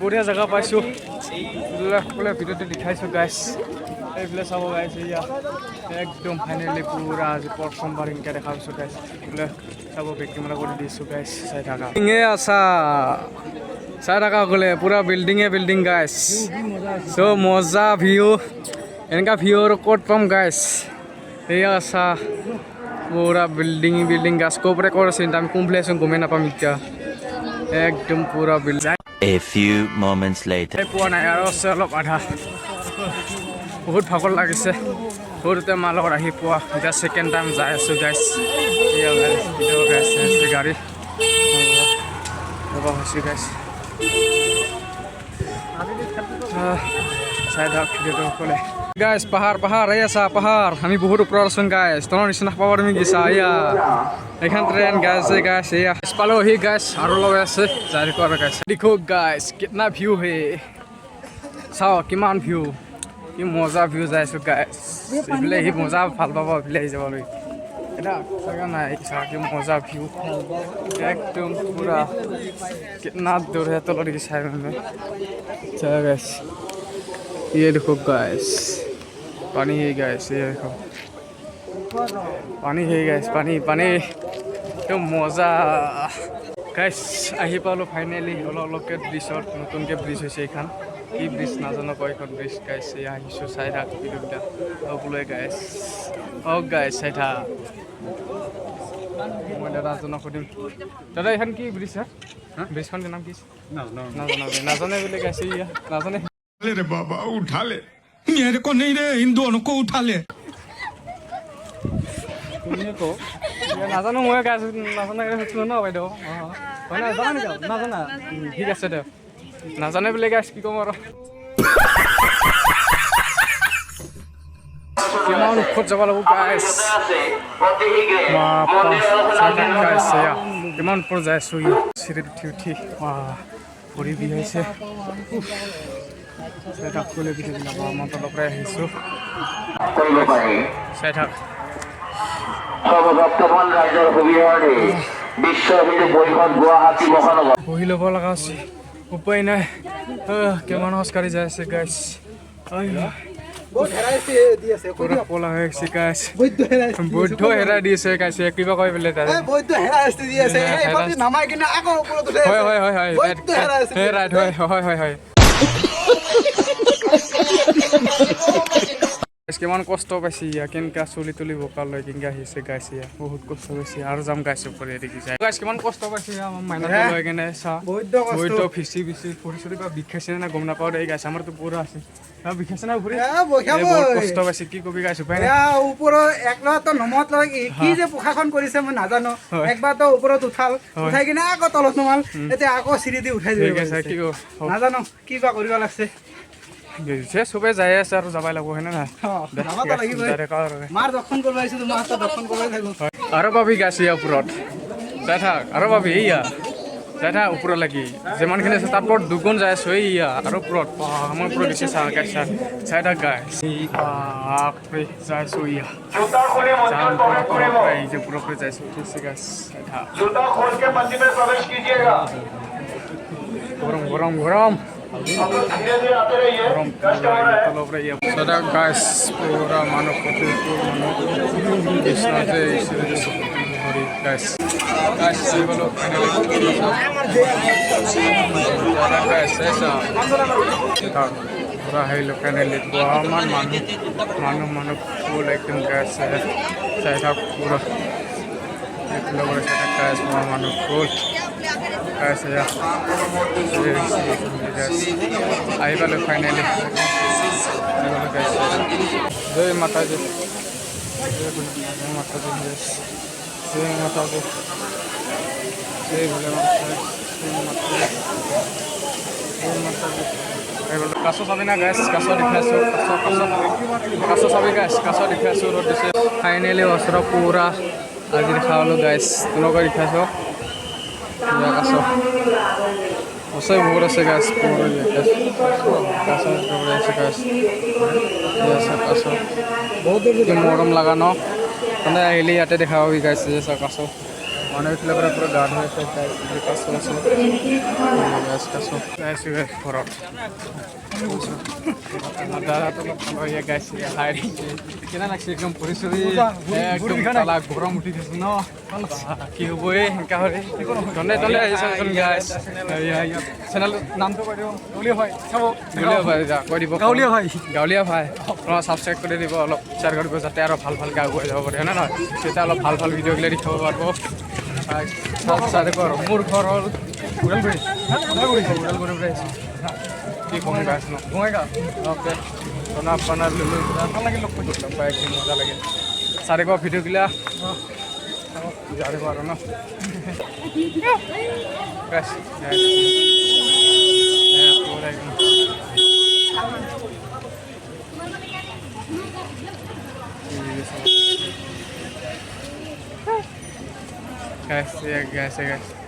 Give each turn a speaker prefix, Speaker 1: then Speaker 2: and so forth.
Speaker 1: বঢ়িয়া জেগা পাইছোঁ সকলোৱে ভিডিঅ'টো দেখাইছোঁ গাইছ এইফালে চাব গাইছ এয়া একদম ফাইনেলি পুৰা আজি প্ৰথমবাৰ এনেকৈ দেখা পাইছোঁ গাইছ এইফালে চাব বেক কেমেৰা কৰি দিছোঁ গাইছ চাই থাকা আছা চাই থাকা সকলোৱে পুৰা বিল্ডিং গাইছ চ' মজা ভিউ এনেকুৱা ভিউ আৰু ক'ত পাম গাইছ এয়া আছা পুৰা বিল্ডিং গাছ ক'ৰ পৰা ক'ত আছে আমি কোনফালে আছোঁ গমেই নাপাম এতিয়া একদম পুৰা building
Speaker 2: A few moments later.
Speaker 1: পোৱা নাই আৰু আছে অলপ আধা বহুত ভাগৰ লাগিছে সৰুতে মাৰ লগত আহি পোৱা এতিয়া ছেকেণ্ড টাইম যাই আছোঁ গাইছ গাড়ী হৈছে গাইছ চাই থাকক ভিডিঅ'টো সকলে গাইছ পাহাৰ এই আছা পাহাৰ আমি বহুত ওপৰত আছোঁ গাইছ তোমাৰ নিচিনা পাব তুমি গেছা এয়া এখন ট্ৰেইন গাইছ এয়া পালো আহি গাইছ আৰু লগাই আছে যাই কৰা গাইছ দেখো গাইছ কিতনা ভিউ হে চাও কিমান ভিউ কি মজা ভিউ যাই আছোঁ গাইছ এইফালে সি মজা ভাল পাব এইফালে আহি যাবলৈ এটা জাগা নাই চাওঁ কি মজা ভিউ একদম পুৰা কিতনা দূৰ হে তলত দেখি চাই মানে চাই গাইছ ये देखो गाइस पानी है गाइस ये देखो पानी है गाइस पानी तो मजा गाइस আহি পালো ফাইনেলি অলপকে ব্ৰিজত নতুনকে ব্ৰিজ হৈছে এইখন কি ব্ৰিজ নাজানো কয় এখন ব্ৰিজ গাইস এয়া আহিছো চাই থাক ভিডিঅ'টা সকলোৱে গাইস গাইস চাই থাক মই দাদাজনক সুধিম দাদা এইখন কি ব্ৰিজ হা ব্ৰিজখনৰ নাম কি নাজানে বুলি গাইছে ইয়া নাজানে
Speaker 3: रे बाबा उठा ले मेरे को नहीं रे इन दोनों को उठा ले
Speaker 1: को নাজানো মই গাইছো নাজানে শুনো ন বাইদেউ হয় না জানা নেকি নাজানা ঠিক আছে দে নাজানে বুলি গাইছ কি ক'ম আৰু কিমান ওপৰত যাব লাগিব গাইছ কিমান ওপৰত যাই আছোঁ চিৰিত উঠি ভৰি বিষ হৈছে চাই থাক ক'লে পিঠি দিলাব আমাৰ তলৰ পৰাই আহিছোঁ চাই থাক বহি ল'ব লগা আছে উপায় নাই কিমান খোজকাঢ়ি যাই আছে গাইছ পুৰা পলা হৈ আছে গাইছ বৈধ হেৰাই দি আছে গাইছে কিবা কৈ পেলাই তাৰে হয় কিমান কষ্ট পাইছে ইয়া কেনেকা চলি তুলি বোকা লৈ কেনেকা আহিছে গাইছে ইয়া বহুত কষ্ট পাইছে আৰু যাম গাইছে ওপৰে দেখি যায় গাইছ কিমান কষ্ট পাইছে আমাৰ মাইনাটো লৈ কেনে চা বৈদ্য ফিচি ফুৰি চুৰি বা বিষাইছে না গম নাপাওঁ দে গাইছে আমাৰতো পুৰা আছে বিষাইছে না ফুৰি বহুত কষ্ট পাইছে কি কবি গাইছো উপায় নাই
Speaker 4: ওপৰত একলাটো নমত লৈ কি যে প্ৰশাসন কৰিছে মই নাজানো একবাৰতো ওপৰত উঠাই কিনে আকৌ তলত নমাল এতিয়া আকৌ চিৰি দি উঠাই দিব নাজানো কি বা কৰিব লাগছে চবে যাই আছে আৰু যাবাই লাগব হয় না মাৰ দৰ্শন কৰিব আহিছো তোমাৰ দৰ্শন কৰিব লাগিব আৰু পাবি গাছি ওপৰত যাই থাক আৰু পাবি এইয়া যাই থাক ওপৰত লাগি যিমানখিনি আছে তাৰ ওপৰত দুগুণ যাই আছো এইয়া আৰু ওপৰত আমাৰ ওপৰত দিছে চাহ গাইছ চাই থাক গাই যাইছো ইয়া পুৰপৰে যাইছো উঠিছে গাছ চাই থাক গৰম গাইছ পুৰা মানুহ কৃষ্ণতে হৰি গাইছ পুৰা আহিলোঁ ফাইনেলি বহামান মানুহ ফুল একদম গাইছ চাই থাক পুৰা লগতে চাই থাক গাইছ মানুহ ফুল আহি পালোঁ ফাইনেলি জয় মাতাজী জয় মাতাজী জয় ভোলে কাছ চাবি না গাইছ কাছ দেখাইছোঁ কাছ চাবি গাইছ কাছ দেখাইছোঁ ৰ'দ দিছে ফাইনেলি ওচৰৰ পুৰা আজি দেখা হ'লোঁ গাইছ তেনেকৈ দেখাইছোঁ কাছ ওচৰ বহুত আছে গাছ কাছ বহুত মৰম লগা ন মানে আহিলে ইয়াতে দেখা পাবি গাইছে কাছ মানুহ এইফালে পৰা পুৰা গা ধুই আছে গাইছ কাছ আছে গাইছ কাছ গাইছ ঘৰত দাদাটো গাইছ হাই কেনে লাগছে একদম পৰিচয় একদম তালা গৰম উঠি দিছে ন কি হ'ব সেনেকা হ'লে তলে তলে আহিছে গাইছ চেনেল নামটো কৈ দিব গাঁৱলীয়া ভাই চাব গাঁৱলীয়া ভাই কৈ দিব গাঁৱলীয়া ভাই অলপ ছাবস্ক্ৰাইব কৰি দিব অলপ শ্বেয়াৰ কৰিব যাতে আৰু ভাল ভাল গাঁও গৈ যাব পাৰে হয় নহয় তেতিয়া অলপ ভাল ভাল ভিডিঅ'গিলা দেখাব পাৰিব আৰু মোৰ ঘৰ হ'ল ওদালগুৰি কি ক'ম গাইছ ন বঙাইগাঁও অ'কে আপোনাৰ ভাল লাগিল লগ পাই একদম মজা লাগে চাৰিবা ভিডিঅ'গিলা যাব আৰু ন গাইছ guys, yeah, guys.